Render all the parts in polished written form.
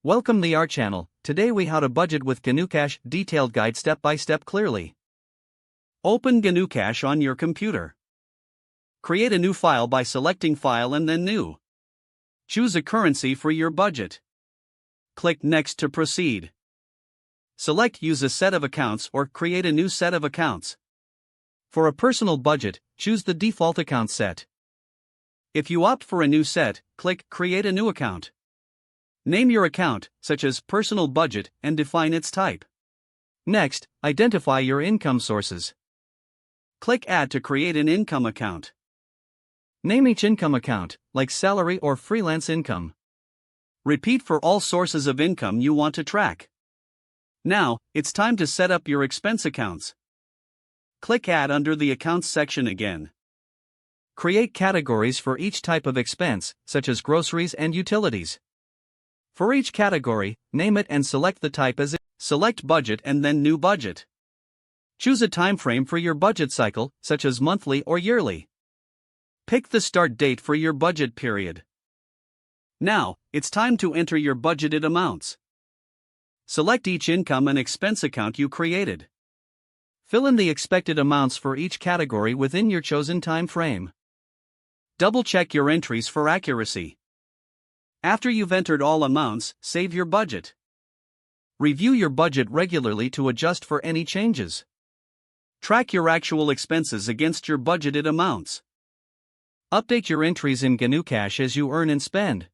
Welcome to our channel. Today we how to budget with GnuCash, detailed guide step by step clearly. Open GnuCash on your computer. Create a new file by selecting File and then New. Choose a currency for your budget. Click Next to proceed. Select Use a set of accounts or create a new set of accounts. For a personal budget, choose the default account set. If you opt for a new set, click Create a new account. Name your account, such as Personal Budget, and define its type. Next, identify your income sources. Click Add to create an income account. Name each income account, like salary or freelance income. Repeat for all sources of income you want to track. Now, it's time to set up your expense accounts. Click Add under the Accounts section again. Create categories for each type of expense, such as groceries and utilities. For each category, name it and select the type as Select Budget and then New Budget. Choose a time frame for your budget cycle, such as monthly or yearly. Pick the start date for your budget period. Now, it's time to enter your budgeted amounts. Select each income and expense account you created. Fill in the expected amounts for each category within your chosen time frame. Double-check your entries for accuracy. After you've entered all amounts, save your budget. Review your budget regularly to adjust for any changes. Track your actual expenses against your budgeted amounts. Update your entries in GnuCash as you earn and spend.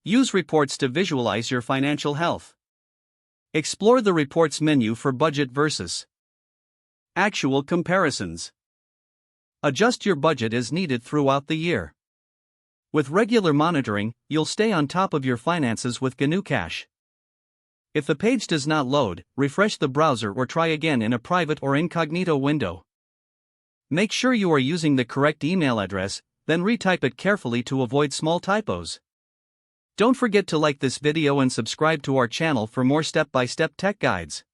Use reports to visualize your financial health. Explore the Reports menu for budget versus actual comparisons. Adjust your budget as needed throughout the year. With regular monitoring, you'll stay on top of your finances with GnuCash. If the page does not load, refresh the browser or try again in a private or incognito window. Make sure you are using the correct email address, then retype it carefully to avoid small typos. Don't forget to like this video and subscribe to our channel for more step-by-step tech guides.